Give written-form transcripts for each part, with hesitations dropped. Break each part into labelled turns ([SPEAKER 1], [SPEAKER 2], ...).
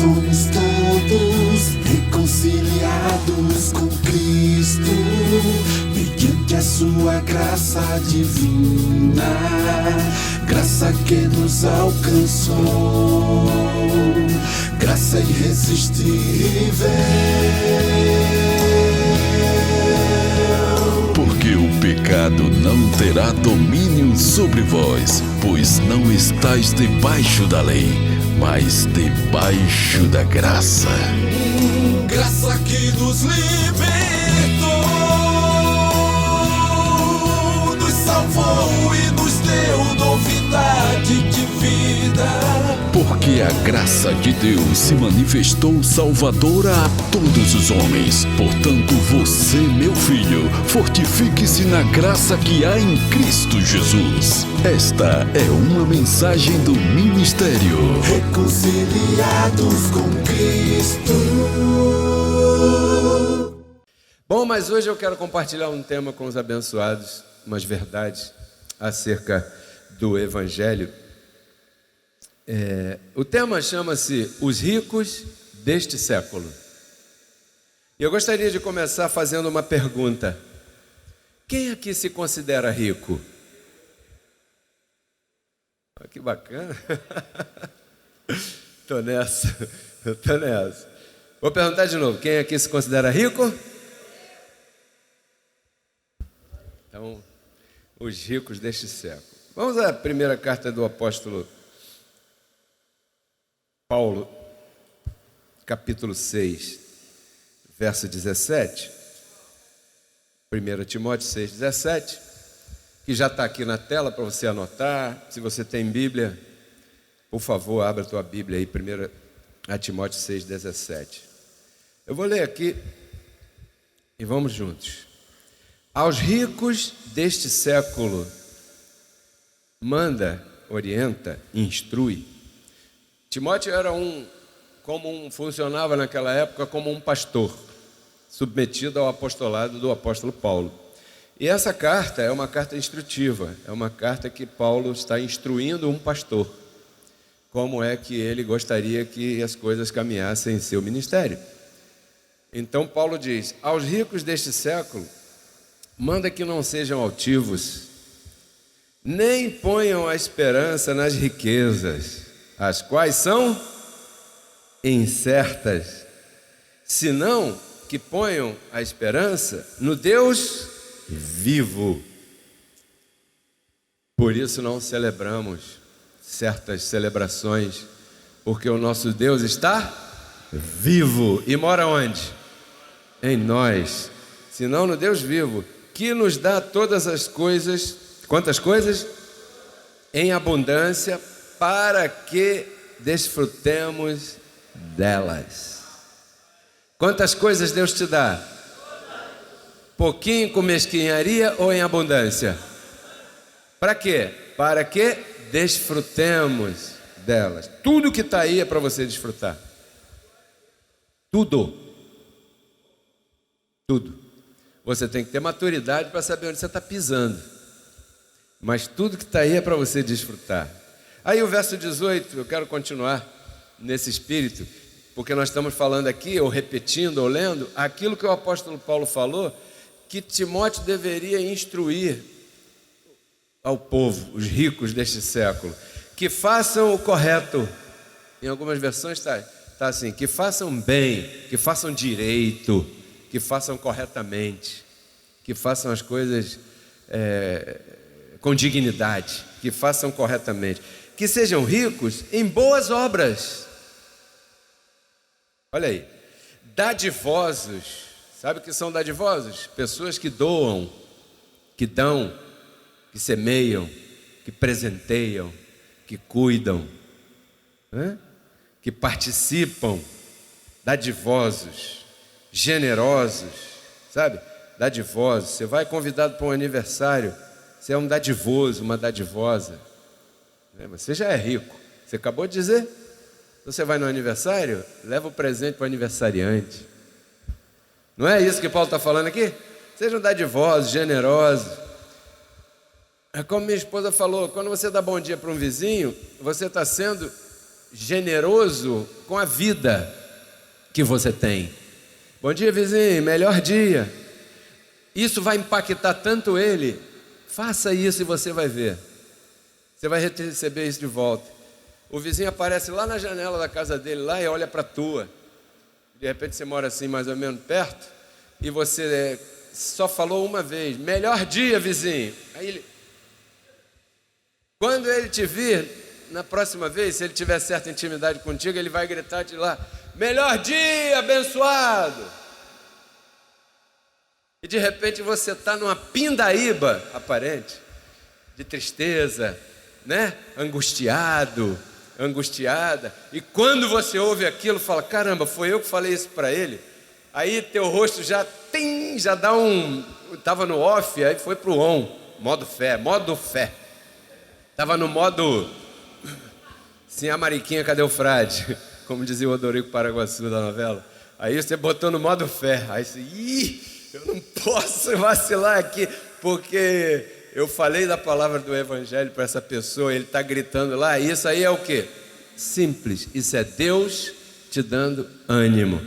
[SPEAKER 1] somos todos reconciliados com Cristo, mediante a sua graça divina, graça que nos alcançou, graça irresistível.
[SPEAKER 2] Porque o pecado não terá domínio sobre vós, pois não estáis debaixo da lei, mas debaixo da graça.
[SPEAKER 1] Graça que nos libertou, nos salvou e nos deu novidade de vida.
[SPEAKER 2] Porque a graça de Deus se manifestou salvadora a todos os homens. Portanto, você, meu filho, fortifique-se na graça que há em Cristo Jesus. Esta é uma mensagem do ministério
[SPEAKER 1] Reconciliados com Cristo.
[SPEAKER 3] Bom, mas hoje eu quero compartilhar um tema com os abençoados, umas verdades acerca do Evangelho. O tema chama-se Os Ricos deste Século. E eu gostaria de começar fazendo uma pergunta. Quem aqui se considera rico? Que bacana. Tô nessa. Vou perguntar de novo. Quem aqui se considera rico? Então, os ricos deste século. Vamos à primeira carta do apóstolo Paulo, capítulo 6, verso 17. 1 Timóteo 6, 17, que já está aqui na tela para você anotar. Se você tem Bíblia, por favor, abra a tua Bíblia aí, 1 Timóteo 6, 17. Eu vou ler aqui e vamos juntos. Aos ricos deste século, manda, orienta, instrui. Timóteo era funcionava naquela época como um pastor, submetido ao apostolado do apóstolo Paulo. E essa carta é uma carta instrutiva, é uma carta que Paulo está instruindo um pastor, como é que ele gostaria que as coisas caminhassem em seu ministério. Então Paulo diz, aos ricos deste século, manda que não sejam altivos, nem ponham a esperança nas riquezas, as quais são incertas, senão que ponham a esperança no Deus vivo. Por isso não celebramos certas celebrações, porque o nosso Deus está vivo e mora onde? Em nós, senão no Deus vivo, que nos dá todas as coisas. Quantas coisas? Em abundância, para que desfrutemos delas. Quantas coisas Deus te dá? Pouquinho com mesquinharia ou em abundância? Para quê? Para que desfrutemos delas. Tudo que está aí é para você desfrutar. Tudo. Você tem que ter maturidade para saber onde você está pisando. Mas tudo que está aí é para você desfrutar. Aí o verso 18, eu quero continuar nesse espírito, porque nós estamos falando aqui, ou repetindo, ou lendo, aquilo que o apóstolo Paulo falou, que Timóteo deveria instruir ao povo, os ricos deste século, que façam o correto. Em algumas versões está assim, que façam bem, que façam direito, que façam corretamente, que façam as coisas com dignidade, que façam corretamente, que sejam ricos em boas obras. Olha aí, dadivosos. Sabe o que são dadivosos? Pessoas que doam, que dão, que semeiam, que presenteiam, que cuidam, que participam. Dadivosos, generosos, sabe? Dadivosos. Você vai convidado para um aniversário, você é um dadivoso, uma dadivosa. Você já é rico. Você acabou de dizer. Você vai no aniversário, leva o presente para o aniversariante. Não é isso que Paulo está falando aqui? Sejam dadivosos, generosos. É como minha esposa falou, quando você dá bom dia para um vizinho, você está sendo generoso com a vida que você tem. Bom dia, vizinho, melhor dia. Isso vai impactar tanto ele. Faça isso e você vai ver. Você vai receber isso de volta. O vizinho aparece lá na janela da casa dele, lá, e olha para a tua. De repente você mora assim mais ou menos perto, e você só falou uma vez, melhor dia, vizinho. Aí ele, quando ele te vir, na próxima vez, se ele tiver certa intimidade contigo, ele vai gritar de lá, melhor dia, abençoado. E de repente você está numa pindaíba aparente, de tristeza, né? Angustiada. E quando você ouve aquilo, fala, caramba, foi eu que falei isso para ele. Aí teu rosto já dá estava no off, aí foi para o on, modo fé. Estava no modo, sim, a Mariquinha, cadê o frade? Como dizia o Odorico Paraguaçu da novela. Aí você botou no modo fé. Aí você, eu não posso vacilar aqui, porque eu falei da palavra do Evangelho para essa pessoa, ele está gritando lá, isso aí é o quê? Simples, isso é Deus te dando ânimo.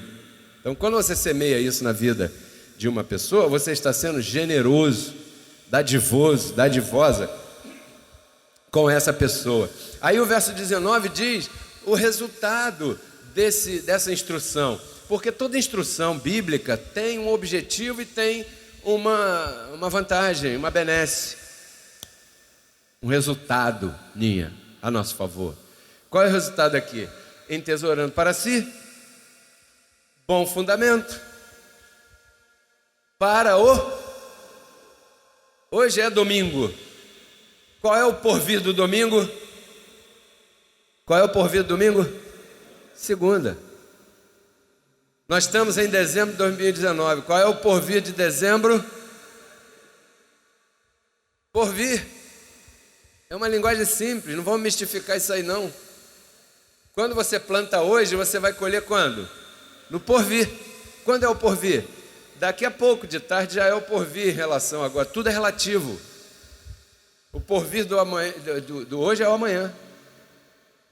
[SPEAKER 3] Então, quando você semeia isso na vida de uma pessoa, você está sendo generoso, dadivosa com essa pessoa. Aí o verso 19 diz o resultado dessa instrução. Porque toda instrução bíblica tem um objetivo e tem uma vantagem, uma benesse, um resultado, a nosso favor. Qual é o resultado aqui? Entesourando para si, bom fundamento, para hoje é domingo. Qual é o porvir do domingo? Segunda. Nós estamos em dezembro de 2019. Qual é o porvir de dezembro? Porvir. É uma linguagem simples, não vamos mistificar isso aí não. Quando você planta hoje, você vai colher quando? No porvir. Quando é o porvir? Daqui a pouco, de tarde, já é o porvir em relação agora. Tudo é relativo. O porvir do hoje é o amanhã.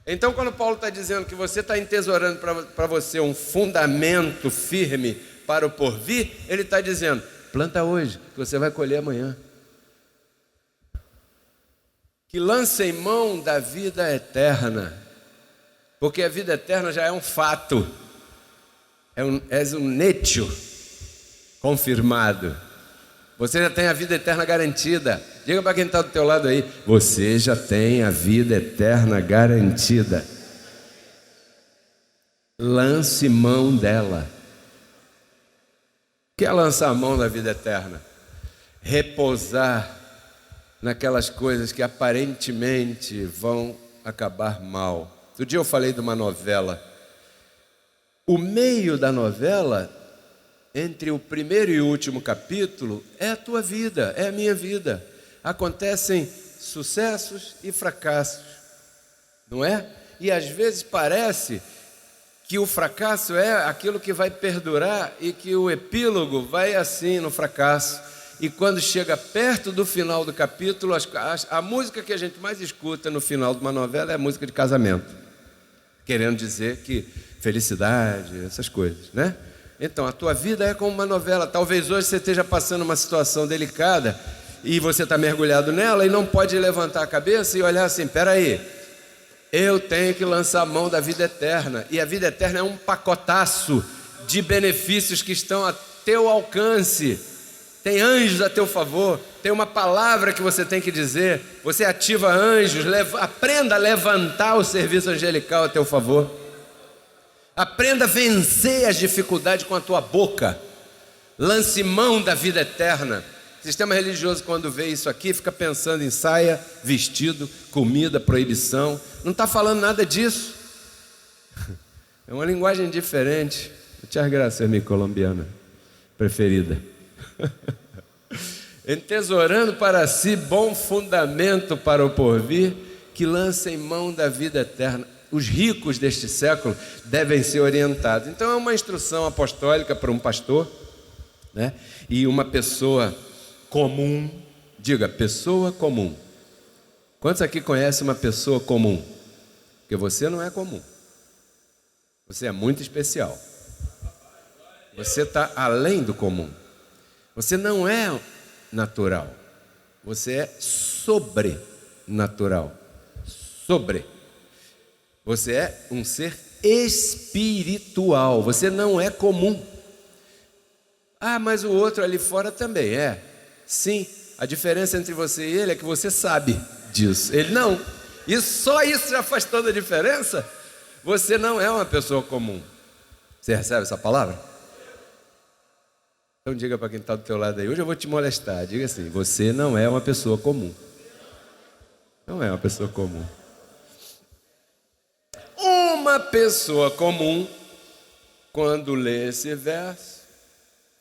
[SPEAKER 3] Então, quando Paulo está dizendo que você está entesourando para você um fundamento firme para o porvir, ele está dizendo, planta hoje, que você vai colher amanhã. Que lance em mão da vida eterna, porque a vida eterna já é um fato, é um netio confirmado. Você já tem a vida eterna garantida. Diga para quem está do teu lado aí, você já tem a vida eterna garantida. Lance mão dela. O que é lançar a mão da vida eterna? Repousar naquelas coisas que aparentemente vão acabar mal. Outro dia eu falei de uma novela. O meio da novela, entre o primeiro e o último capítulo, é a tua vida, é a minha vida. Acontecem sucessos e fracassos, não é? E às vezes parece que o fracasso é aquilo que vai perdurar e que o epílogo vai assim no fracasso. E quando chega perto do final do capítulo, a música que a gente mais escuta no final de uma novela é a música de casamento, querendo dizer que felicidade, essas coisas, né? Então, a tua vida é como uma novela. Talvez hoje você esteja passando uma situação delicada e você está mergulhado nela e não pode levantar a cabeça e olhar assim, espera aí, eu tenho que lançar a mão da vida eterna. E a vida eterna é um pacotaço de benefícios que estão a teu alcance. Tem anjos a teu favor, tem uma palavra que você tem que dizer, você ativa anjos, aprenda a levantar o serviço angelical a teu favor. Aprenda a vencer as dificuldades com a tua boca. Lance mão da vida eterna. O sistema religioso, quando vê isso aqui, fica pensando em saia, vestido, comida, proibição. Não está falando nada disso. É uma linguagem diferente. Muitas graças, minha colombiana preferida. Entesourando para si bom fundamento para o porvir, que lança em mão da vida eterna. Os ricos deste século devem ser orientados. Então é uma instrução apostólica para um pastor, né? E uma pessoa comum. Diga, pessoa comum. Quantos aqui conhecem uma pessoa comum? Porque você não é comum. Você é muito especial. Você está além do comum. Você não é natural. Você é sobrenatural. Você é um ser espiritual. Você não é comum. Ah, mas o outro ali fora também é. Sim, a diferença entre você e ele é que você sabe disso. Ele não. E só isso já faz toda a diferença. Você não é uma pessoa comum. Você recebe essa palavra? Então diga para quem está do teu lado aí, hoje eu vou te molestar. Diga assim, você não é uma pessoa comum. Não é uma pessoa comum. Uma pessoa comum, quando lê esse verso,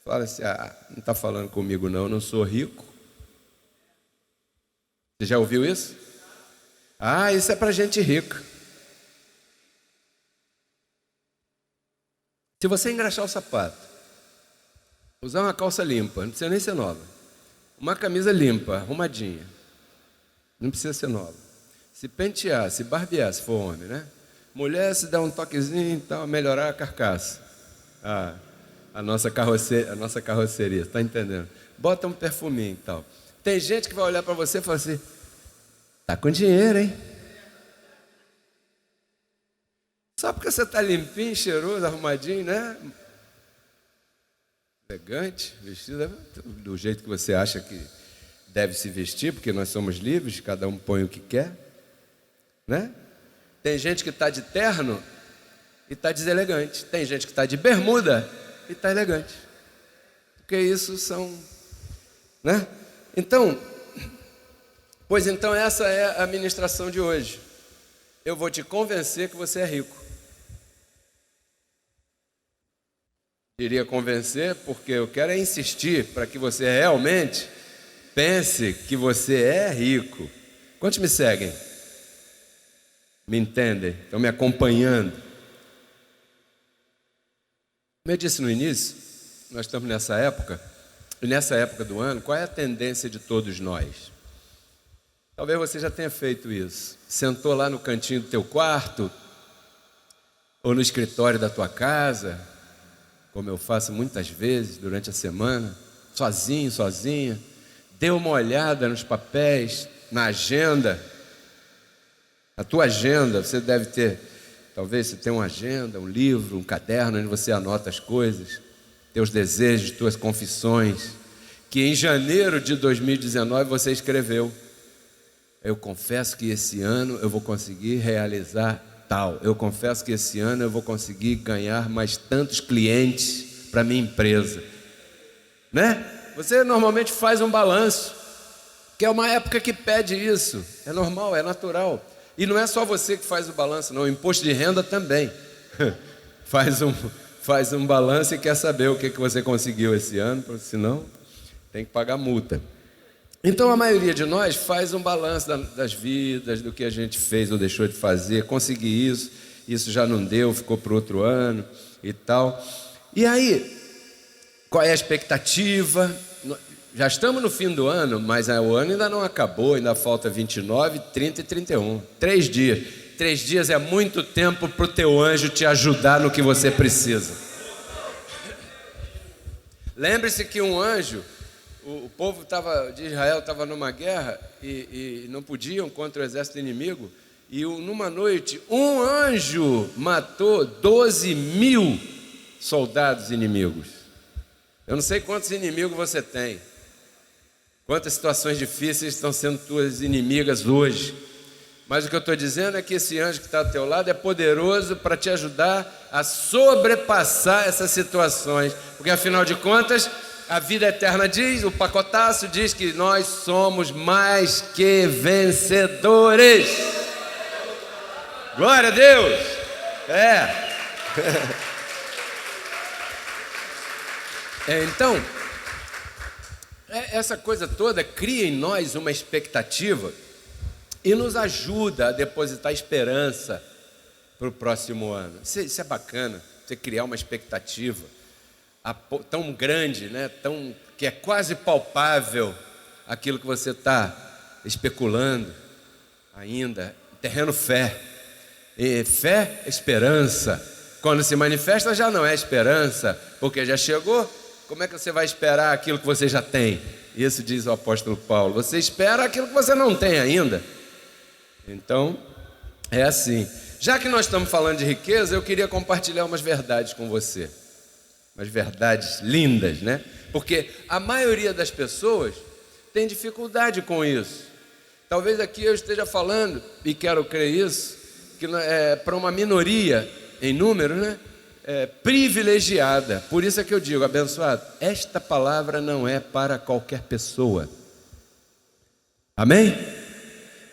[SPEAKER 3] fala assim, não está falando comigo não, eu não sou rico. Você já ouviu isso? Isso é para gente rica. Se você engraxar o sapato, usar uma calça limpa, não precisa nem ser nova, uma camisa limpa, arrumadinha, não precisa ser nova, se pentear, se barbear, se for homem, né? Mulher, se dá um toquezinho e tal, melhorar a carcaça, a nossa carroceria, está entendendo? Bota um perfuminho e tal. Tem gente que vai olhar para você e falar assim, tá com dinheiro, hein? Só porque você está limpinho, cheiroso, arrumadinho, né? Elegante, vestido do jeito que você acha que deve se vestir, porque nós somos livres, cada um põe o que quer, né? Tem gente que está de terno e está deselegante. Tem gente que está de bermuda e está elegante. Porque isso são, né? Então, essa é a ministração de hoje. Eu vou te convencer que você é rico. Iria convencer porque eu quero insistir para que você realmente pense que você é rico. Quantos me seguem? Me entendem? Estão me acompanhando? Como eu disse no início, nós estamos nessa época, e nessa época do ano, qual é a tendência de todos nós? Talvez você já tenha feito isso. Sentou lá no cantinho do teu quarto, ou no escritório da tua casa, como eu faço muitas vezes durante a semana, sozinho, sozinha, deu uma olhada nos papéis, na agenda. A tua agenda, você deve ter, talvez você tenha uma agenda, um livro, um caderno, onde você anota as coisas, teus desejos, tuas confissões, que em janeiro de 2019 você escreveu. Eu confesso que esse ano eu vou conseguir realizar tal. Eu confesso que esse ano eu vou conseguir ganhar mais tantos clientes para minha empresa. Né? Você normalmente faz um balanço, que é uma época que pede isso. É normal, é natural. E não é só você que faz o balanço, não. O imposto de renda também faz um balanço e quer saber o que você conseguiu esse ano, porque senão tem que pagar multa. Então a maioria de nós faz um balanço das vidas, do que a gente fez ou deixou de fazer, consegui isso já não deu, ficou para outro ano e tal. E aí, qual é a expectativa? Já estamos no fim do ano, mas o ano ainda não acabou, ainda falta 29, 30 e 31. 3 dias. 3 dias é muito tempo para o teu anjo te ajudar no que você precisa. Lembre-se que um anjo, o povo de Israel estava numa guerra e não podiam contra o exército inimigo, e numa noite um anjo matou 12.000 soldados inimigos. Eu não sei quantos inimigos você tem, quantas situações difíceis estão sendo tuas inimigas hoje, mas o que eu estou dizendo é que esse anjo que está ao teu lado é poderoso para te ajudar a sobrepassar essas situações, porque afinal de contas a vida eterna diz, o pacotaço diz que nós somos mais que vencedores. Glória a Deus! Então, essa coisa toda cria em nós uma expectativa e nos ajuda a depositar esperança para o próximo ano. Isso é bacana, você criar uma expectativa tão grande, né? Que é quase palpável aquilo que você está especulando ainda, terreno fé. E fé, esperança. Quando se manifesta já não é esperança, porque já chegou. Como é que você vai esperar aquilo que você já tem? Isso diz o apóstolo Paulo. Você espera aquilo que você não tem ainda. Então, é assim. Já que nós estamos falando de riqueza, eu queria compartilhar umas verdades com você. Umas verdades lindas, né? Porque a maioria das pessoas tem dificuldade com isso. Talvez aqui eu esteja falando, e quero crer isso, que é para uma minoria em número, né? Privilegiada. Por isso é que eu digo, abençoado, esta palavra não é para qualquer pessoa. Amém?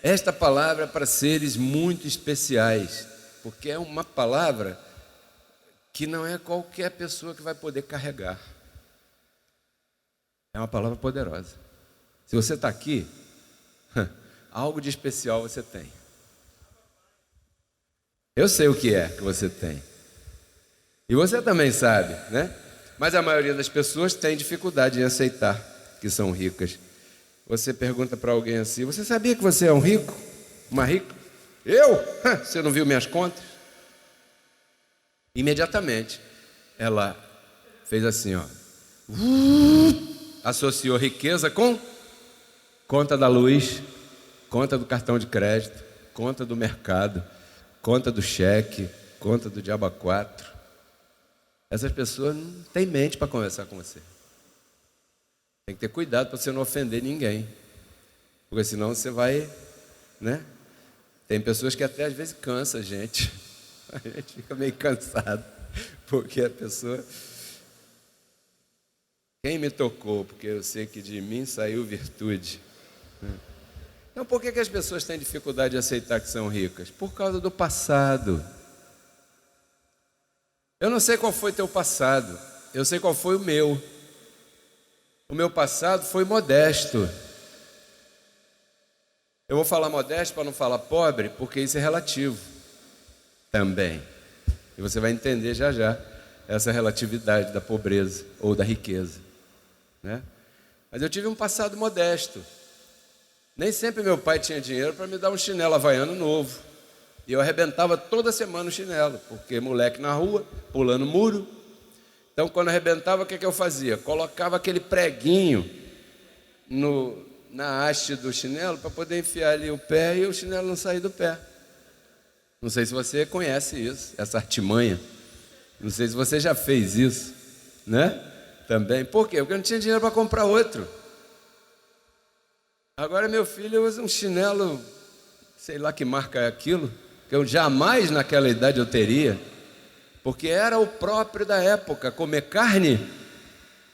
[SPEAKER 3] Esta palavra é para seres muito especiais, porque é uma palavra que não é qualquer pessoa que vai poder carregar. É uma palavra poderosa. Se você está aqui, algo de especial você tem. Eu sei o que é que você tem. E você também sabe, né? Mas a maioria das pessoas tem dificuldade em aceitar que são ricas. Você pergunta para alguém assim: você sabia que você é um rico? Uma rica? Eu? Você não viu minhas contas? Imediatamente ela fez assim, ó. Associou riqueza com conta da luz, conta do cartão de crédito, conta do mercado, conta do cheque, conta do diabo 4. Essas pessoas não têm mente para conversar com você. Tem que ter cuidado para você não ofender ninguém, porque senão você vai, né? Tem pessoas que até às vezes cansa a gente. A gente fica meio cansado, porque a pessoa... Quem me tocou? Porque eu sei que de mim saiu virtude. Então, por que as pessoas têm dificuldade de aceitar que são ricas? Por causa do passado. Eu não sei qual foi teu passado, eu sei qual foi o meu. O meu passado foi modesto. Eu vou falar modesto para não falar pobre, porque isso é relativo também. E você vai entender já já essa relatividade da pobreza ou da riqueza, né? Mas eu tive um passado modesto. Nem sempre meu pai tinha dinheiro para me dar um chinelo havaiano novo. E eu arrebentava toda semana o chinelo, porque moleque na rua, pulando muro. Então, quando arrebentava, o que eu fazia? Colocava aquele preguinho na haste do chinelo para poder enfiar ali o pé e o chinelo não sair do pé. Não sei se você conhece isso, essa artimanha. Não sei se você já fez isso, né? Também. Por quê? Porque eu não tinha dinheiro para comprar outro. Agora meu filho usa um chinelo, sei lá que marca é aquilo, que eu jamais naquela idade eu teria, porque era o próprio da época, comer carne.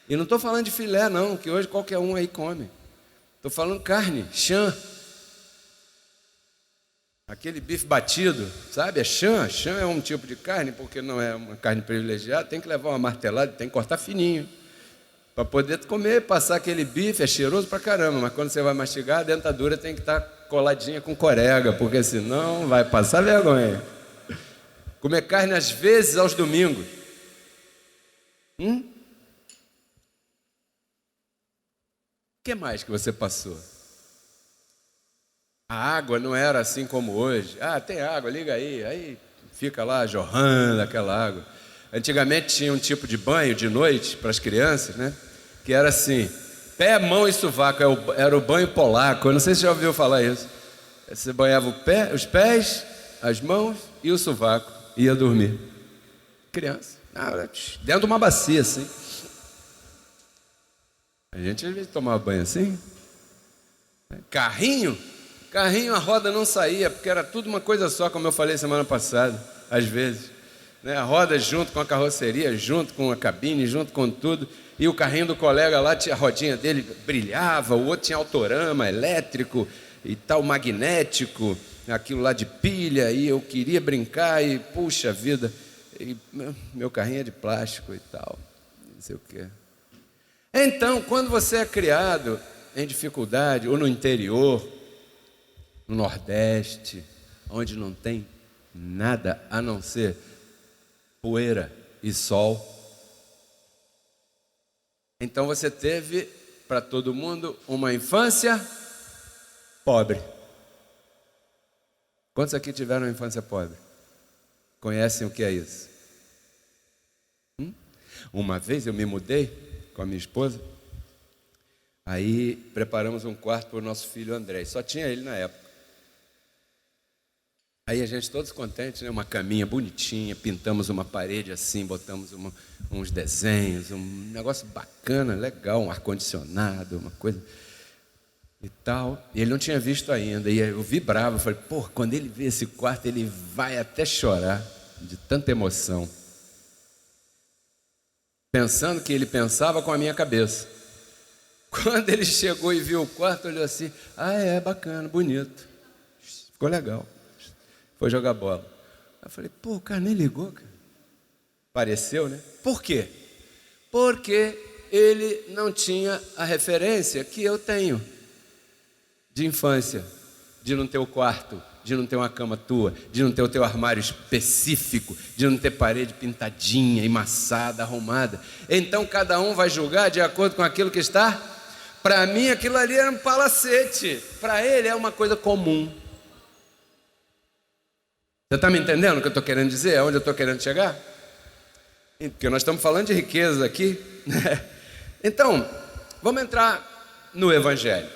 [SPEAKER 3] E não estou falando de filé não, que hoje qualquer um aí come. Estou falando carne, chã. Aquele bife batido, sabe? É chã. Chã é um tipo de carne, porque não é uma carne privilegiada, tem que levar uma martelada, tem que cortar fininho. Para poder comer, passar aquele bife, é cheiroso pra caramba, mas quando você vai mastigar, a dentadura tem que estar coladinha com corega, porque senão vai passar vergonha. Comer carne às vezes aos domingos. O que mais que você passou? A água não era assim como hoje. Ah, tem água, liga aí fica lá jorrando aquela água. Antigamente tinha um tipo de banho de noite para as crianças, né? Que era assim, pé, mão e sovaco, era o banho polaco. Eu não sei se você já ouviu falar isso. Você banhava os pés, as mãos e o sovaco, ia dormir. Criança, dentro de uma bacia assim. A gente às vezes tomava banho assim. Carrinho a roda não saía, porque era tudo uma coisa só, como eu falei semana passada, às vezes, né? A roda junto com a carroceria, junto com a cabine, junto com tudo. E o carrinho do colega lá, a rodinha dele brilhava, o outro tinha autorama, elétrico e tal, magnético, aquilo lá de pilha, e eu queria brincar e, puxa vida, e meu carrinho é de plástico e tal, não sei o quê. Então, quando você é criado em dificuldade, ou no interior, no Nordeste, onde não tem nada a não ser poeira e sol, então você teve, para todo mundo, uma infância pobre. Quantos aqui tiveram uma infância pobre? Conhecem o que é isso? Uma vez eu me mudei com a minha esposa, aí preparamos um quarto para o nosso filho André, só tinha ele na época. Aí a gente todos contentes, né? Uma caminha bonitinha, pintamos uma parede assim, botamos uns desenhos, um negócio bacana, legal, um ar-condicionado, uma coisa e tal. E ele não tinha visto ainda, e eu vibrava, eu falei, pô, quando ele vê esse quarto, ele vai até chorar de tanta emoção. Pensando que ele pensava com a minha cabeça. Quando ele chegou e viu o quarto, olhou assim, é bacana, bonito, ficou legal. Foi jogar bola. Eu falei, pô, o cara nem ligou, cara. Pareceu, né? Por quê? Porque ele não tinha a referência que eu tenho de infância, de não ter o quarto, de não ter uma cama tua, de não ter o teu armário específico, de não ter parede pintadinha, emassada, arrumada. Então cada um vai julgar de acordo com aquilo que está. Para mim aquilo ali era um palacete, para ele é uma coisa comum. Você está me entendendo o que eu estou querendo dizer? Aonde eu estou querendo chegar? Porque nós estamos falando de riqueza aqui, né? Então, vamos entrar no Evangelho.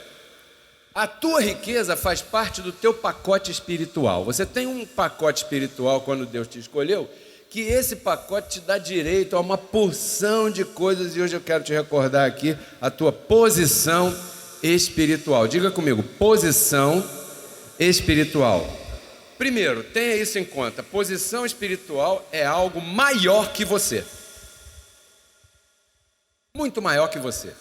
[SPEAKER 3] A tua riqueza faz parte do teu pacote espiritual. Você tem um pacote espiritual quando Deus te escolheu, que esse pacote te dá direito a uma porção de coisas, e hoje eu quero te recordar aqui a tua posição espiritual. Diga comigo, posição espiritual. Primeiro, tenha isso em conta, posição espiritual é algo maior que você. Muito maior que você.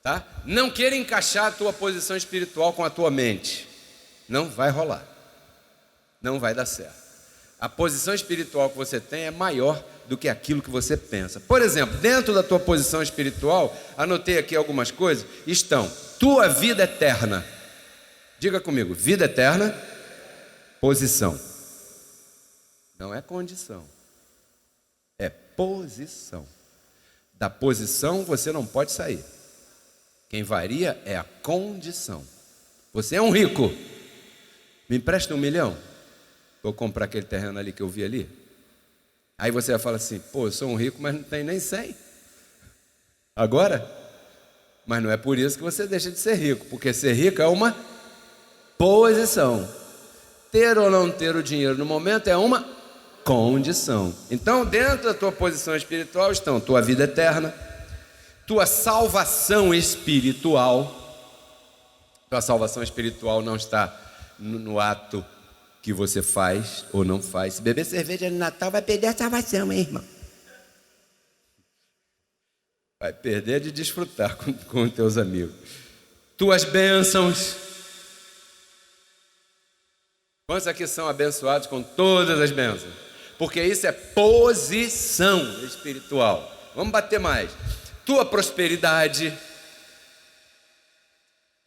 [SPEAKER 3] Tá? Não queira encaixar a tua posição espiritual com a tua mente. Não vai rolar. Não vai dar certo. A posição espiritual que você tem é maior do que aquilo que você pensa. Por exemplo, dentro da tua posição espiritual, anotei aqui algumas coisas, estão tua vida eterna. Diga comigo, vida eterna, posição. Não é condição. É posição. Da posição você não pode sair. Quem varia é a condição. Você é um rico. Me empresta 1 milhão? Vou comprar aquele terreno ali que eu vi ali. Aí você vai falar assim, pô, eu sou um rico, mas não tem nem 100. Agora? Mas não é por isso que você deixa de ser rico, porque ser rico é uma posição. Ter ou não ter o dinheiro no momento é uma condição. Então, dentro da tua posição espiritual estão tua vida eterna, tua salvação espiritual. Tua salvação espiritual não está no ato que você faz ou não faz. Se beber cerveja no Natal vai perder a salvação, hein, irmão? Vai perder de desfrutar com os teus amigos. Tuas bênçãos. Quantos aqui são abençoados com todas as bênçãos? Porque isso é posição espiritual. Vamos bater mais. Tua prosperidade.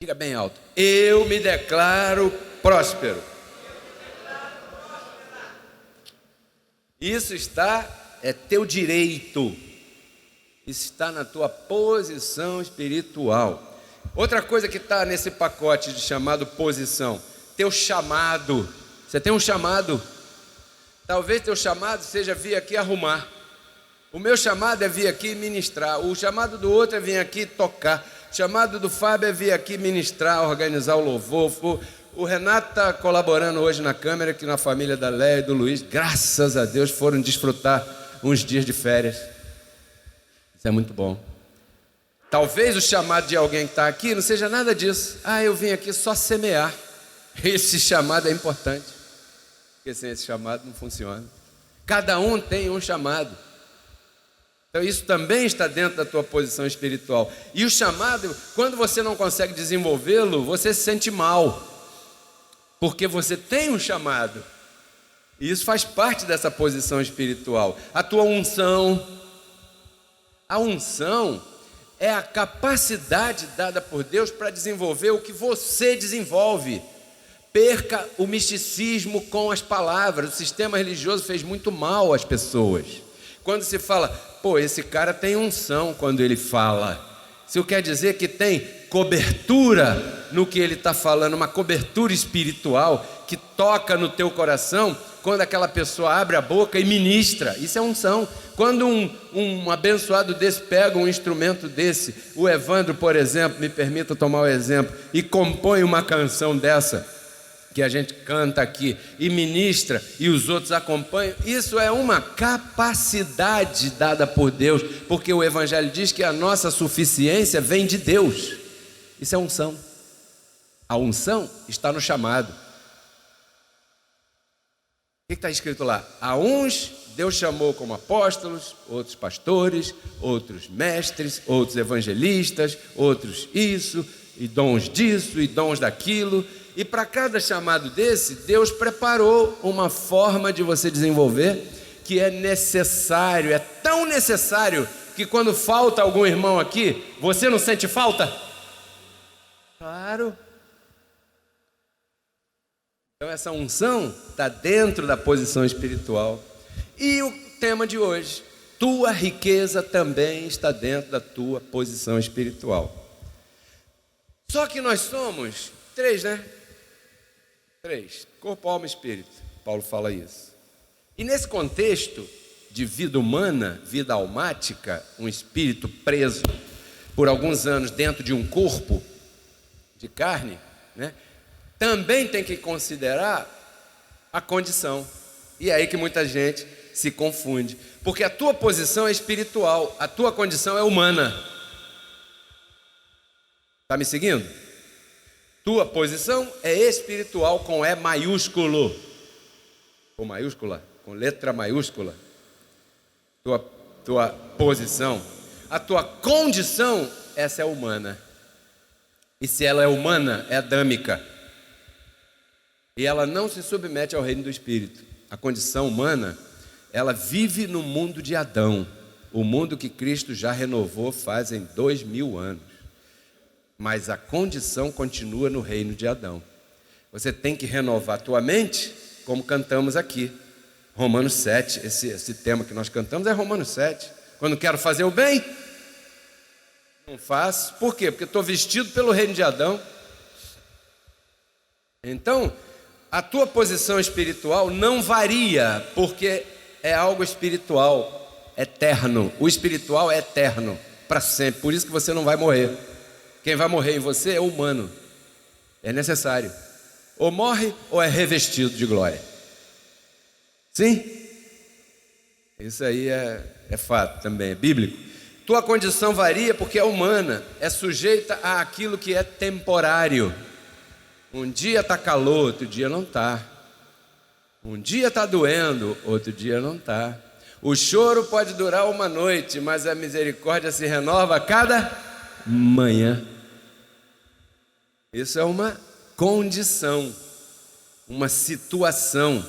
[SPEAKER 3] Diga bem alto. Eu me declaro próspero. Isso é teu direito. Isso está na tua posição espiritual. Outra coisa que está nesse pacote de chamado posição, teu chamado. Você tem um chamado. Talvez teu chamado seja vir aqui arrumar. O meu chamado é vir aqui ministrar. O chamado do outro é vir aqui tocar. O chamado do Fábio é vir aqui ministrar, organizar o louvor. O Renato está colaborando hoje na câmera, que na família da Léia e do Luiz, graças a Deus, foram desfrutar uns dias de férias. Isso é muito bom. Talvez o chamado de alguém que está aqui não seja nada disso. Eu vim aqui só semear. Esse chamado é importante, porque sem esse chamado não funciona. Cada um tem um chamado. Então isso também está dentro da tua posição espiritual. E o chamado, quando você não consegue desenvolvê-lo, você se sente mal, porque você tem um chamado. E isso faz parte dessa posição espiritual. A tua unção. A unção é a capacidade dada por Deus para desenvolver o que você desenvolve. Perca o misticismo com as palavras. O sistema religioso fez muito mal às pessoas. Quando se fala, pô, esse cara tem unção quando ele fala. Isso quer dizer que tem cobertura no que ele está falando, uma cobertura espiritual que toca no teu coração quando aquela pessoa abre a boca e ministra. Isso é unção. Quando um abençoado desse pega um instrumento desse, o Evandro, por exemplo, me permita tomar o exemplo, e compõe uma canção dessa, que a gente canta aqui, e ministra, e os outros acompanham, isso é uma capacidade dada por Deus, porque o Evangelho diz que a nossa suficiência vem de Deus. Isso é unção. A unção está no chamado. O que está escrito lá? A uns Deus chamou como apóstolos, outros pastores, outros mestres, outros evangelistas, outros isso, e dons disso, e dons daquilo. E para cada chamado desse, Deus preparou uma forma de você desenvolver que é necessário, é tão necessário que quando falta algum irmão aqui, você não sente falta? Claro. Então essa unção está dentro da posição espiritual. E o tema de hoje, tua riqueza também está dentro da tua posição espiritual. Só que nós somos 3, né? 3, corpo, alma e espírito. Paulo fala isso. E nesse contexto de vida humana, vida almática, um espírito preso por alguns anos dentro de um corpo de carne, né? Também tem que considerar a condição. E é aí que muita gente se confunde. Porque a tua posição é espiritual, a tua condição é humana. Está me seguindo? Tua posição é espiritual com E maiúsculo. Com maiúscula, com letra maiúscula. Tua posição. A tua condição, essa é humana. E se ela é humana, é adâmica. E ela não se submete ao reino do Espírito. A condição humana, ela vive no mundo de Adão. O mundo que Cristo já renovou fazem 2000 anos. Mas a condição continua no reino de Adão. Você tem que renovar a tua mente, como cantamos aqui. Romanos 7, esse tema que nós cantamos é Romanos 7. Quando quero fazer o bem, não faço. Por quê? Porque estou vestido pelo reino de Adão. Então, a tua posição espiritual não varia, porque é algo espiritual, eterno. O espiritual é eterno, para sempre. Por isso que você não vai morrer. Quem vai morrer em você é humano. É necessário. Ou morre ou é revestido de glória. Sim? Isso aí é fato também, é bíblico. Tua condição varia porque é humana, é sujeita àquilo que é temporário. Um dia está calor, outro dia não está. Um dia está doendo, outro dia não está. O choro pode durar uma noite, mas a misericórdia se renova a cada manhã. Isso é uma condição, uma situação.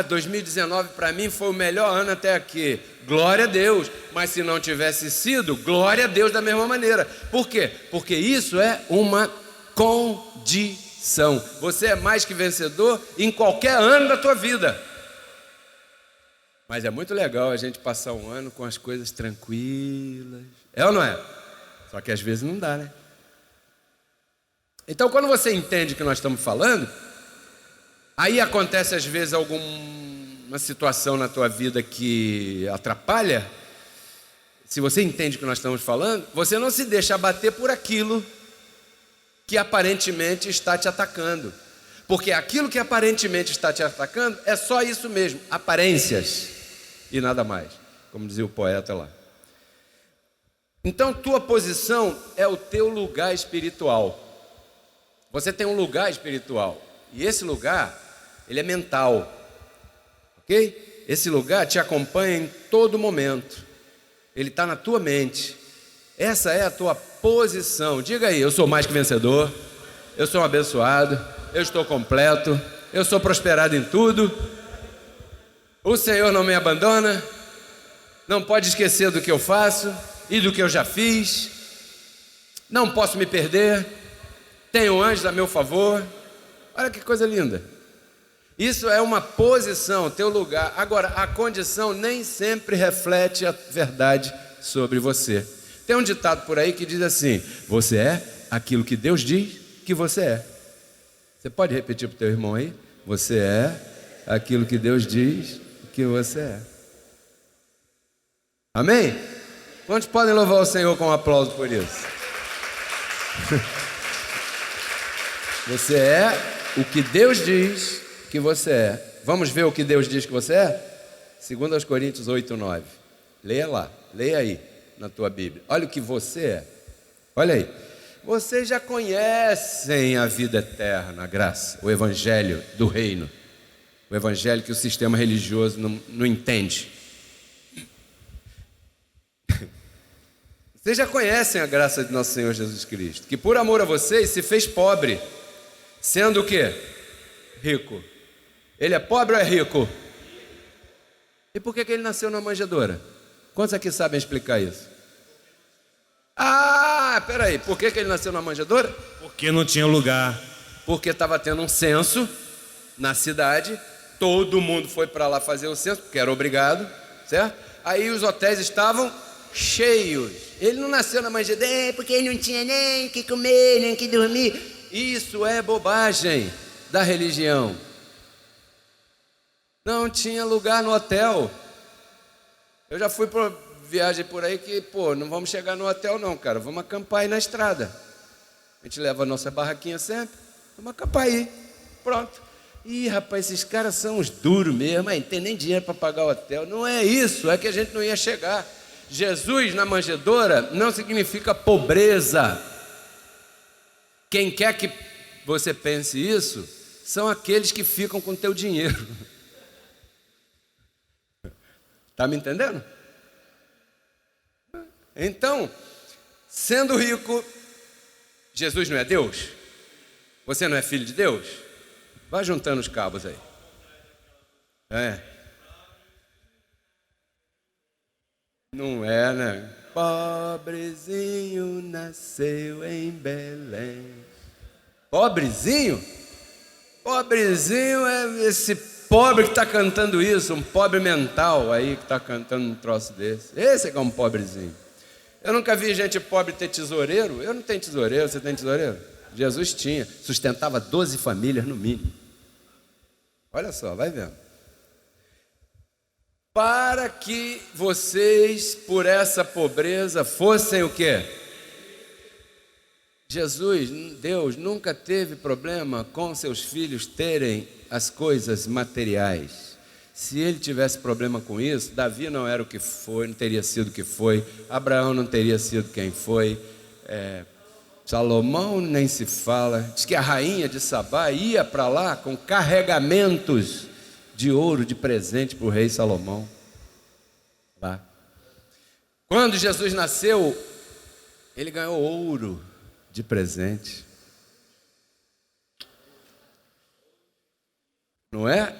[SPEAKER 3] 2019 para mim foi o melhor ano até aqui. Glória a Deus. Mas se não tivesse sido, glória a Deus da mesma maneira. Por quê? Porque isso é uma condição. Você é mais que vencedor em qualquer ano da tua vida. Mas é muito legal a gente passar um ano com as coisas tranquilas. É ou não é? Só que às vezes não dá, né? Então quando você entende o que nós estamos falando, aí acontece às vezes alguma situação na tua vida que atrapalha. Se você entende o que nós estamos falando, você não se deixa abater por aquilo que aparentemente está te atacando. Porque aquilo que aparentemente está te atacando é só isso mesmo, aparências e nada mais, como dizia o poeta lá. Então tua posição é o teu lugar espiritual. Você tem um lugar espiritual. E esse lugar, ele é mental. Ok? Esse lugar te acompanha em todo momento. Ele está na tua mente. Essa é a tua posição. Diga aí, eu sou mais que vencedor. Eu sou um abençoado. Eu estou completo. Eu sou prosperado em tudo. O Senhor não me abandona. Não pode esquecer do que eu faço e do que eu já fiz. Não posso me perder. Tenho anjos a meu favor. Olha que coisa linda. Isso é uma posição, teu lugar. Agora, a condição nem sempre reflete a verdade sobre você. Tem um ditado por aí que diz assim: você é aquilo que Deus diz que você é. Você pode repetir para o teu irmão aí? Você é aquilo que Deus diz que você é. Amém? Quantos podem louvar o Senhor com um aplauso por isso? Você é o que Deus diz que você é. Vamos ver o que Deus diz que você é? 2 Coríntios 8, 9. Leia lá, leia aí na tua Bíblia. Olha o que você é. Olha aí. Vocês já conhecem a vida eterna, a graça, o evangelho do reino. O evangelho que o sistema religioso não entende. Vocês já conhecem a graça de nosso Senhor Jesus Cristo, que por amor a vocês se fez pobre, sendo o quê? Rico. Ele é pobre ou é rico? E por que ele nasceu na manjedoura? Quantos aqui sabem explicar isso? Ah, peraí, por que ele nasceu na manjedoura?
[SPEAKER 4] Porque não tinha lugar.
[SPEAKER 3] Porque estava tendo um censo na cidade, todo mundo foi para lá fazer o censo, porque era obrigado, certo? Aí os hotéis estavam cheios. Ele não nasceu na manjedoura porque ele não tinha nem o que comer, nem o que dormir. Isso é bobagem da religião. Não tinha lugar no hotel. Eu já fui para viagem por aí que, não vamos chegar no hotel não, cara. Vamos acampar aí na estrada. A gente leva a nossa barraquinha sempre. Vamos acampar aí. Pronto. Ih, rapaz, esses caras são uns duros mesmo. Não tem nem dinheiro para pagar o hotel. Não é isso, é que a gente não ia chegar. Jesus na manjedoura não significa pobreza. Quem quer que você pense isso são aqueles que ficam com o teu dinheiro. Está me entendendo? Então, sendo rico, Jesus não é Deus? Você não é filho de Deus? Vai juntando os cabos aí. Não é, né? Pobrezinho nasceu em Belém. Pobrezinho? Pobrezinho é esse pobre que está cantando isso, um pobre mental aí que está cantando um troço desse. Esse é que é um pobrezinho. Eu nunca vi gente pobre ter tesoureiro. Eu não tenho tesoureiro, você tem tesoureiro? Jesus tinha, sustentava 12 famílias no mínimo. Olha só, vai vendo. Para que vocês, por essa pobreza, fossem o quê? Jesus, Deus, nunca teve problema com seus filhos terem as coisas materiais. Se ele tivesse problema com isso, Davi não era o que foi, não teria sido o que foi, Abraão não teria sido quem foi, Salomão nem se fala. Diz que a rainha de Sabá ia para lá com carregamentos de ouro de presente para o rei Salomão. Lá. Quando Jesus nasceu, ele ganhou ouro de presente. Não é?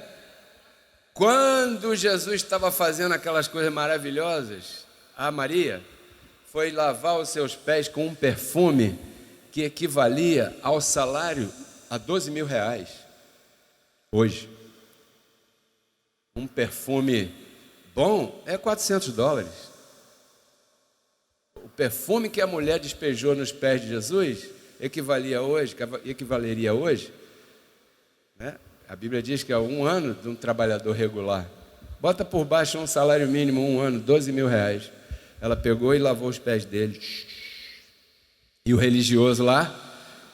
[SPEAKER 3] Quando Jesus estava fazendo aquelas coisas maravilhosas, a Maria foi lavar os seus pés com um perfume que equivalia ao salário a 12 mil reais. Hoje. Um perfume bom é 400 dólares. O perfume que a mulher despejou nos pés de Jesus equivaleria hoje, né? A Bíblia diz que é 1 ano de um trabalhador regular. Bota por baixo um salário mínimo, 1 ano, 12 mil reais. Ela pegou e lavou os pés dele. E o religioso lá,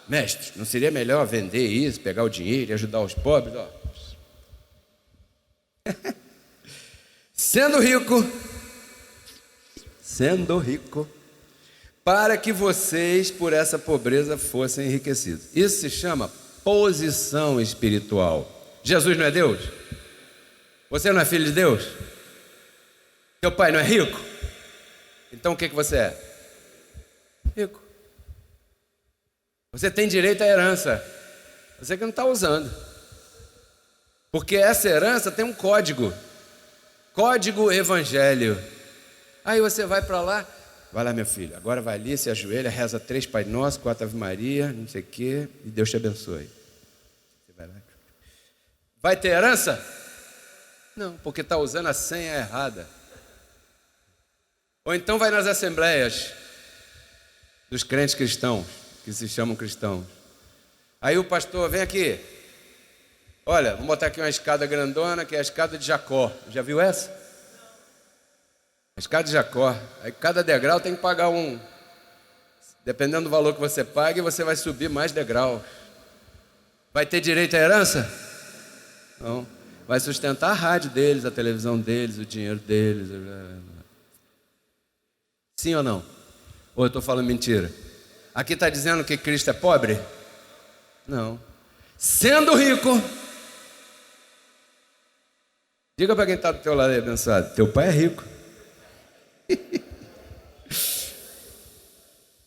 [SPEAKER 3] mestre, não seria melhor vender isso, pegar o dinheiro e ajudar os pobres? Ó. Sendo rico, para que vocês, por essa pobreza, fossem enriquecidos. Isso se chama posição espiritual. Jesus não é Deus? Você não é filho de Deus? Teu pai não é rico? Então o que você é? Rico. Você tem direito à herança. Você que não está usando. Porque essa herança tem um código. Código evangelho. Aí você vai para lá. Vai lá, meu filho. Agora vai ali, se ajoelha, reza 3 Pai Nosso, 4 Ave Maria, não sei o quê. E Deus te abençoe. Você vai lá. Vai ter herança? Não, porque está usando a senha errada. Ou então vai nas assembleias dos crentes cristãos, que se chamam cristãos. Aí o pastor, vem aqui. Olha, vamos botar aqui uma escada grandona, que é a escada de Jacó. Já viu essa? A escada de Jacó. Aí cada degrau tem que pagar um. Dependendo do valor que você pague, você vai subir mais degrau. Vai ter direito à herança? Não. Vai sustentar a rádio deles, a televisão deles, o dinheiro deles. Sim ou não? Ou eu estou falando mentira? Aqui está dizendo que Cristo é pobre? Não. Sendo rico, diga para quem está do teu lado aí, abençoado, teu pai é rico.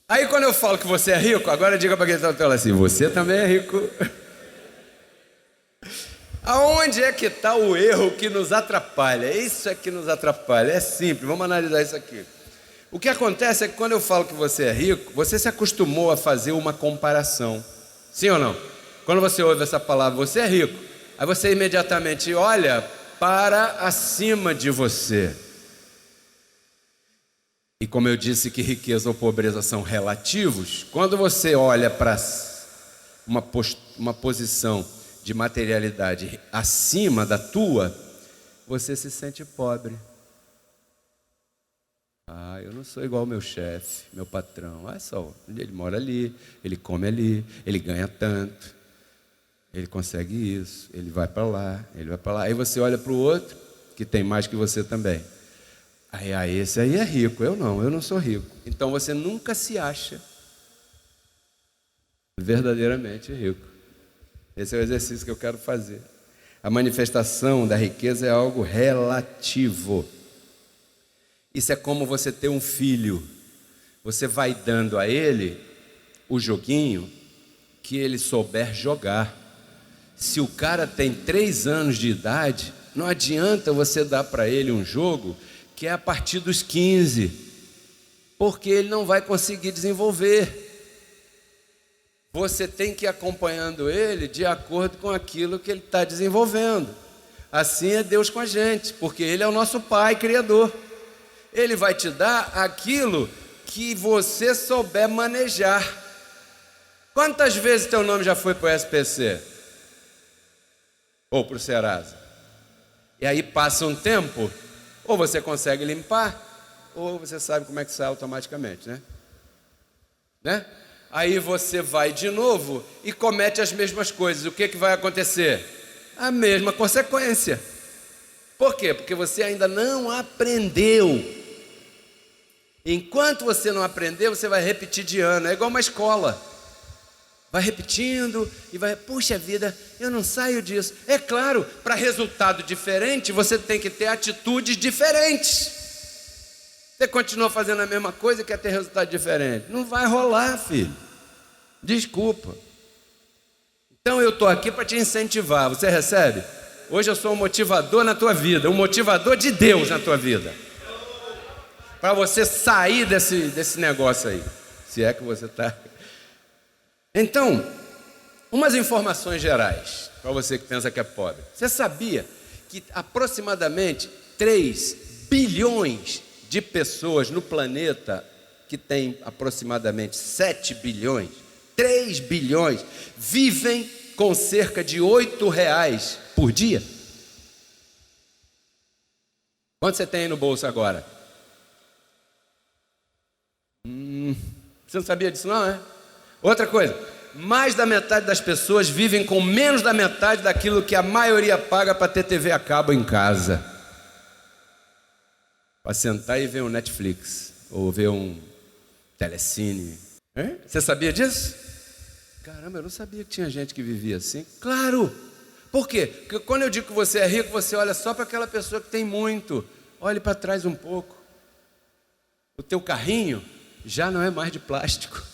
[SPEAKER 3] Aí quando eu falo que você é rico, agora diga para quem está do teu lado assim, você também é rico. Aonde é que está o erro que nos atrapalha? Isso é que nos atrapalha, é simples, vamos analisar isso aqui. O que acontece é que quando eu falo que você é rico, você se acostumou a fazer uma comparação. Sim ou não? Quando você ouve essa palavra, você é rico, aí você imediatamente olha para acima de você. E como eu disse que riqueza ou pobreza são relativos, quando você olha para uma posição de materialidade acima da tua, você se sente pobre. Eu não sou igual ao meu chefe, meu patrão. Olha só, ele mora ali, ele come ali, ele ganha tanto, ele consegue isso, ele vai para lá, ele vai para lá. Aí você olha para o outro, que tem mais que você também. Aí esse aí é rico, eu não sou rico. Então você nunca se acha verdadeiramente rico. Esse é o exercício que eu quero fazer. A manifestação da riqueza é algo relativo. Isso é como você ter um filho. Você vai dando a ele o joguinho que ele souber jogar. Se o cara tem 3 anos de idade, não adianta você dar para ele um jogo que é a partir dos 15, porque ele não vai conseguir desenvolver. Você tem que ir acompanhando ele de acordo com aquilo que ele está desenvolvendo. Assim é Deus com a gente, porque Ele é o nosso Pai Criador. Ele vai te dar aquilo que você souber manejar. Quantas vezes teu nome já foi para o SPC? Ou para o Serasa? E aí passa um tempo, ou você consegue limpar, ou você sabe como é que sai automaticamente, né? Aí você vai de novo e comete as mesmas coisas. O que vai acontecer? A mesma consequência. Por quê? Porque você ainda não aprendeu. Enquanto você não aprender, você vai repetir de ano. É igual uma escola. Vai repetindo e vai, puxa vida, eu não saio disso. É claro, para resultado diferente, você tem que ter atitudes diferentes. Você continua fazendo a mesma coisa e quer ter resultado diferente. Não vai rolar, filho. Desculpa. Então eu estou aqui para te incentivar. Você recebe? Hoje eu sou um motivador na tua vida, um motivador de Deus na tua vida. Para você sair desse negócio aí. Se é que você está. Então, umas informações gerais, para você que pensa que é pobre. Você sabia que aproximadamente 3 bilhões de pessoas no planeta, que tem aproximadamente 7 bilhões, 3 bilhões, vivem com cerca de R$8 por dia? Quanto você tem aí no bolso agora? Você não sabia disso não, né? Outra coisa, mais da metade das pessoas vivem com menos da metade daquilo que a maioria paga para ter TV a cabo em casa. Para sentar e ver um Netflix, ou ver um telecine. Você sabia disso? Caramba, eu não sabia que tinha gente que vivia assim. Claro! Por quê? Porque quando eu digo que você é rico, você olha só para aquela pessoa que tem muito. Olhe para trás um pouco. O teu carrinho já não é mais de plástico.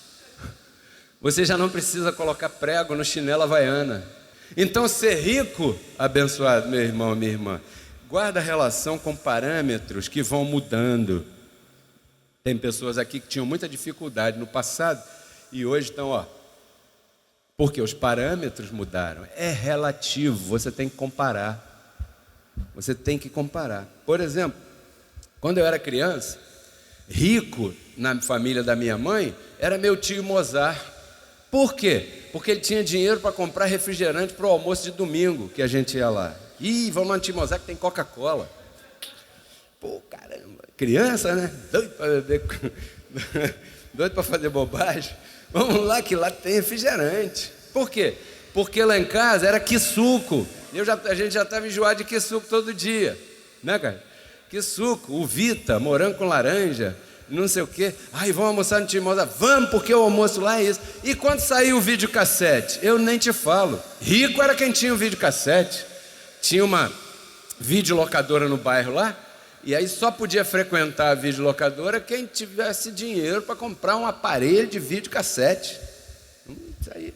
[SPEAKER 3] Você já não precisa colocar prego no chinelo havaiana. Então ser rico, abençoado meu irmão, minha irmã, guarda relação com parâmetros que vão mudando. Tem pessoas aqui que tinham muita dificuldade no passado e hoje estão, porque os parâmetros mudaram. É relativo, você tem que comparar. Você tem que comparar. Por exemplo, quando eu era criança, rico na família da minha mãe era meu tio Mozart. Por quê? Porque ele tinha dinheiro para comprar refrigerante para o almoço de domingo, que a gente ia lá. Ih, vamos lá no Timosé que tem Coca-Cola. Pô, caramba, criança, né? Doido para beber, doido para fazer bobagem. Vamos lá que lá tem refrigerante. Por quê? Porque lá em casa era quisuco. A gente já estava enjoado de quisuco todo dia, né, cara? Quisuco, uvita, morango com laranja, não sei o quê. Ai, vamos almoçar no Timosé. Vamos, porque o almoço lá é isso. E quando saiu o videocassete? Eu nem te falo. Rico era quem tinha o videocassete. Tinha uma videolocadora no bairro lá, e aí só podia frequentar a videolocadora quem tivesse dinheiro para comprar um aparelho de videocassete. Isso aí.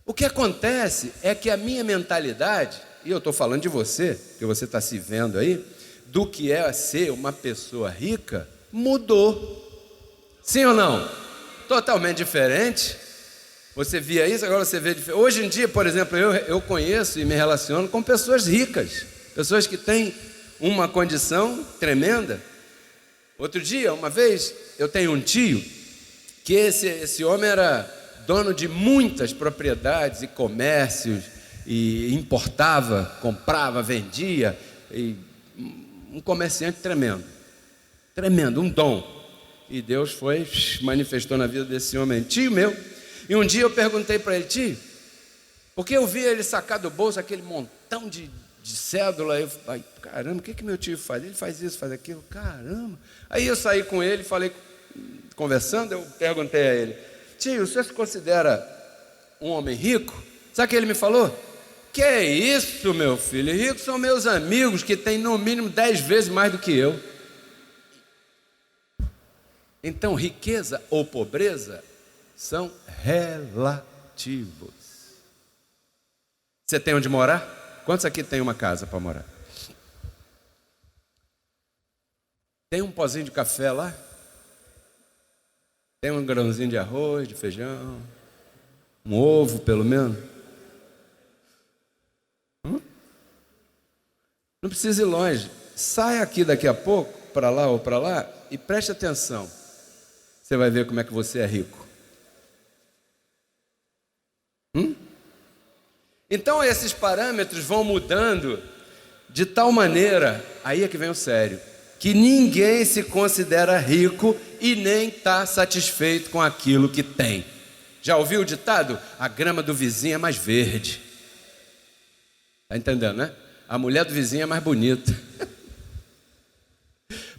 [SPEAKER 3] O que acontece é que a minha mentalidade, e eu estou falando de você, que você está se vendo aí, do que é ser uma pessoa rica, mudou. Sim ou não? Totalmente diferente. Você via isso, agora você vê diferente. Hoje em dia, por exemplo, eu conheço e me relaciono com pessoas ricas, pessoas que têm uma condição tremenda. Outro dia, uma vez, eu tenho um tio, que esse homem era dono de muitas propriedades e comércios, e importava, comprava, vendia, e um comerciante tremendo, tremendo, um dom. E Deus manifestou na vida desse homem, tio meu. E um dia eu perguntei para ele, tio, porque eu vi ele sacar do bolso aquele montão de cédula. Eu falei, caramba, o que meu tio faz? Ele faz isso, faz aquilo, caramba. Aí eu saí com ele, falei, conversando, eu perguntei a ele, tio, você se considera um homem rico? Sabe o que ele me falou? Que é isso, meu filho? Ricos são meus amigos que têm no mínimo 10 vezes mais do que eu. Então, riqueza ou pobreza são relativos. Você tem onde morar? Quantos aqui tem uma casa para morar? Tem um pozinho de café lá? Tem um grãozinho de arroz, de feijão? Um ovo, pelo menos? Não precisa ir longe. Sai aqui daqui a pouco, para lá ou para lá, e preste atenção. Você vai ver como é que você é rico. Então esses parâmetros vão mudando de tal maneira, aí é que vem o sério, que ninguém se considera rico e nem está satisfeito com aquilo que tem. Já ouviu o ditado? A grama do vizinho é mais verde. Está entendendo, né? A mulher do vizinho é mais bonita.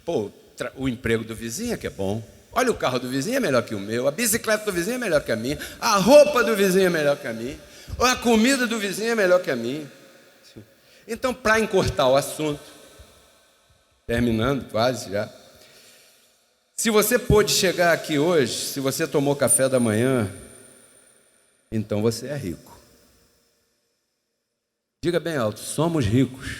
[SPEAKER 3] Pô, o emprego do vizinho é que é bom. Olha, o carro do vizinho é melhor que o meu. A bicicleta do vizinho é melhor que a minha. A roupa do vizinho é melhor que a minha. A comida do vizinho é melhor que a minha. Então, para encurtar o assunto, terminando quase já, se você pôde chegar aqui hoje, se você tomou café da manhã, então você é rico. Diga bem alto, somos ricos.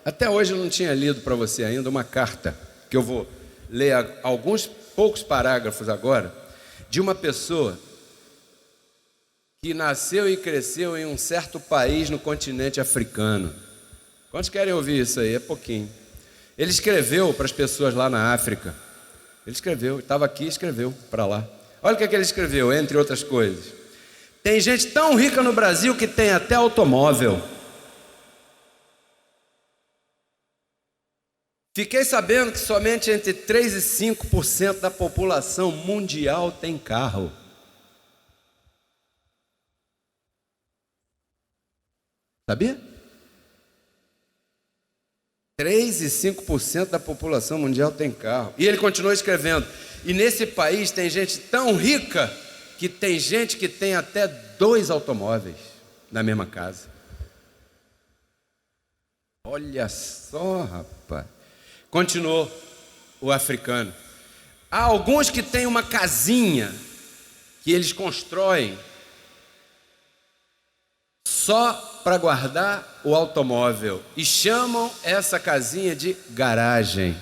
[SPEAKER 3] Até hoje eu não tinha lido para você ainda uma carta, que eu vou ler alguns poucos parágrafos agora, de uma pessoa que nasceu e cresceu em um certo país no continente africano. Quantos querem ouvir isso aí? É pouquinho. Ele escreveu para as pessoas lá na África. Ele escreveu, estava aqui e escreveu para lá. Olha o que ele escreveu, entre outras coisas. Tem gente tão rica no Brasil que tem até automóvel. Fiquei sabendo que somente entre 3% e 5% da população mundial tem carro. Sabia? 3% e 5% da população mundial tem carro. E ele continuou escrevendo. E nesse país tem gente tão rica que tem gente que tem até 2 automóveis na mesma casa. Olha só, rapaz. Continuou o africano. Há alguns que têm uma casinha que eles constroem só para guardar o automóvel e chamam essa casinha de garagem.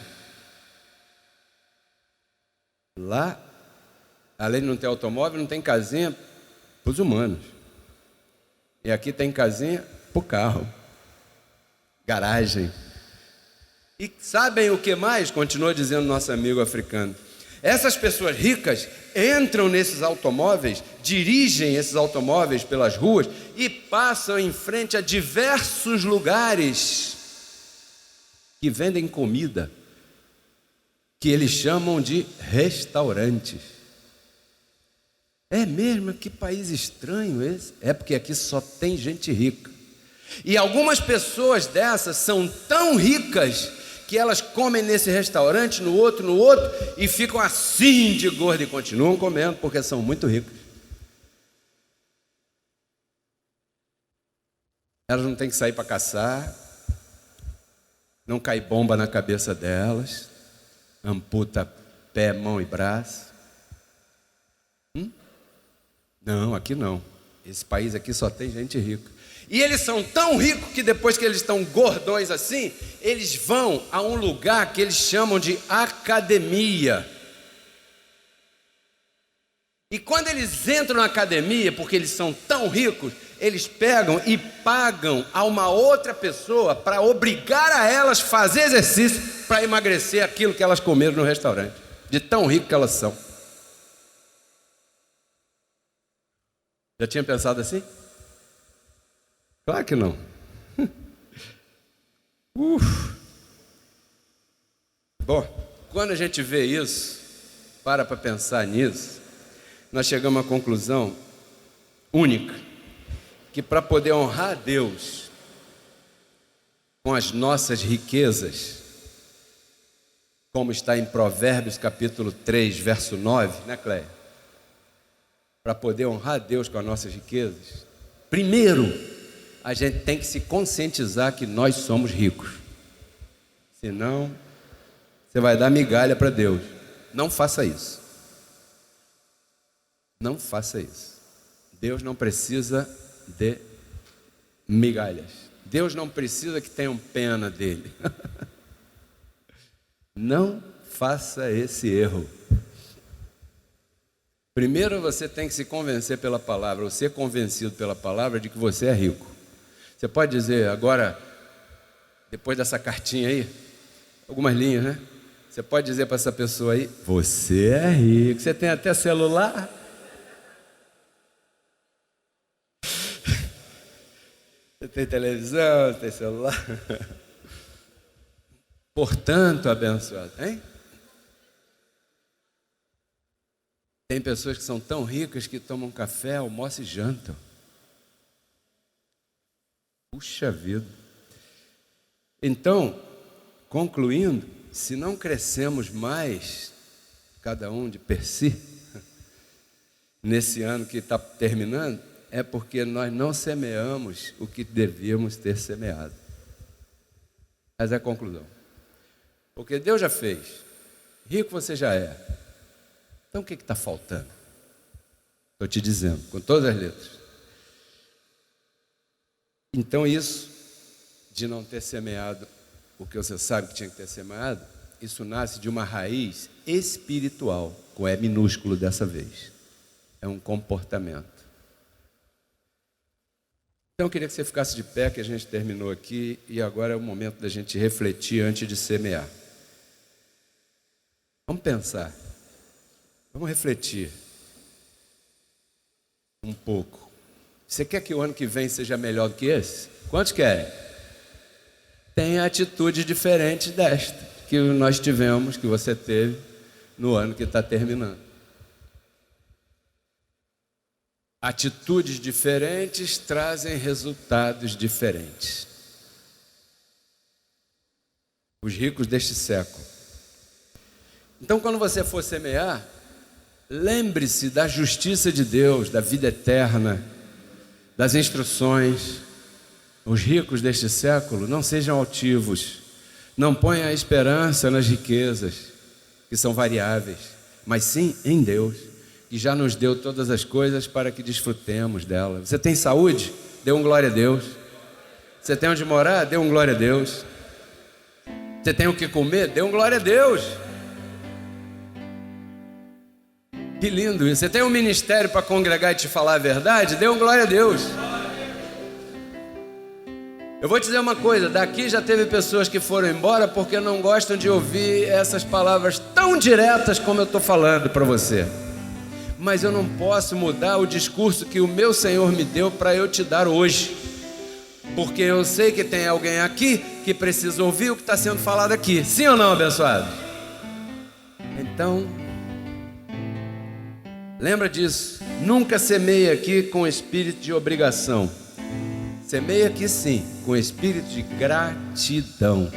[SPEAKER 3] Lá, além de não ter automóvel, não tem casinha para os humanos. E aqui tem casinha para o carro. Garagem. E sabem o que mais? Continua dizendo nosso amigo africano. Essas pessoas ricas entram nesses automóveis, dirigem esses automóveis pelas ruas e passam em frente a diversos lugares que vendem comida, que eles chamam de restaurantes. É mesmo? Que país estranho esse? É porque aqui só tem gente rica. E algumas pessoas dessas são tão ricas que elas comem nesse restaurante, no outro, e ficam assim de gordo e continuam comendo, porque são muito ricos. Elas não têm que sair para caçar, não cai bomba na cabeça delas, amputa pé, mão e braço. Não, aqui não. Esse país aqui só tem gente rica. E eles são tão ricos que depois que eles estão gordões assim, eles vão a um lugar que eles chamam de academia. E quando eles entram na academia, porque eles são tão ricos, eles pegam e pagam a uma outra pessoa para obrigar a elas a fazer exercício para emagrecer aquilo que elas comeram no restaurante, de tão rico que elas são. Já tinha pensado assim? Claro que não. Bom, quando a gente vê isso, para pensar nisso, nós chegamos à conclusão única, que para poder honrar a Deus com as nossas riquezas, como está em Provérbios capítulo 3, verso 9, né, Cléia? Para poder honrar a Deus com as nossas riquezas, primeiro, a gente tem que se conscientizar que nós somos ricos. Senão, você vai dar migalha para Deus. Não faça isso. Não faça isso. Deus não precisa de migalhas. Deus não precisa que tenham pena dele. Não faça esse erro. Primeiro você tem que se convencer pela palavra, ou ser convencido pela palavra de que você é rico. Você pode dizer agora, depois dessa cartinha aí, algumas linhas, né? Você pode dizer para essa pessoa aí, você é rico. Você tem até celular? Você tem televisão, você tem celular? Portanto, abençoado, hein? Tem pessoas que são tão ricas que tomam café, almoçam e jantam. Puxa vida. Então, concluindo, se não crescemos mais, cada um de per si, nesse ano que está terminando, é porque nós não semeamos o que devíamos ter semeado. Essa é a conclusão. Porque Deus já fez. Rico você já é. Então o que está faltando? Estou te dizendo, com todas as letras. Então isso, de não ter semeado o que você sabe que tinha que ter semeado, isso nasce de uma raiz espiritual, com E minúsculo dessa vez. É um comportamento. Então eu queria que você ficasse de pé, que a gente terminou aqui, e agora é o momento da gente refletir antes de semear. Vamos pensar. Vamos refletir um pouco. Você quer que o ano que vem seja melhor do que esse? Quantos querem? Tem atitudes diferentes desta que nós tivemos, que você teve no ano que está terminando. Atitudes diferentes trazem resultados diferentes. Os ricos deste século. Então, quando você for semear, lembre-se da justiça de Deus, da vida eterna, das instruções. Os ricos deste século não sejam altivos, não ponham a esperança nas riquezas, que são variáveis, mas sim em Deus, que já nos deu todas as coisas para que desfrutemos dela. Você tem saúde? Dê um glória a Deus. Você tem onde morar? Dê um glória a Deus. Você tem o que comer? Dê um glória a Deus. Que lindo isso. Você tem um ministério para congregar e te falar a verdade? Dê um glória a Deus. Eu vou te dizer uma coisa, daqui já teve pessoas que foram embora porque não gostam de ouvir essas palavras tão diretas como eu estou falando para você. Mas eu não posso mudar o discurso que o meu Senhor me deu para eu te dar hoje. Porque eu sei que tem alguém aqui que precisa ouvir o que está sendo falado aqui. Sim ou não, abençoado? Então, lembra disso. Nunca semeie aqui com espírito de obrigação. Semeie aqui sim, com espírito de gratidão.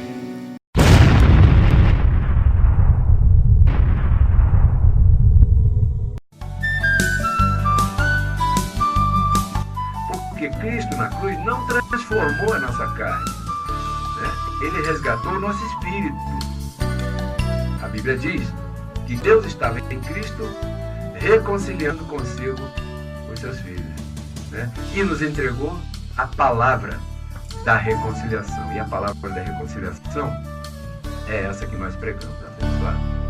[SPEAKER 3] Porque Cristo na cruz não transformou a nossa carne, né? Ele resgatou o nosso espírito. A Bíblia diz que Deus estava em Cristo reconciliando consigo os seus filhos, né? E nos entregou a palavra da reconciliação. E a palavra da reconciliação é essa que nós pregamos, abençoado.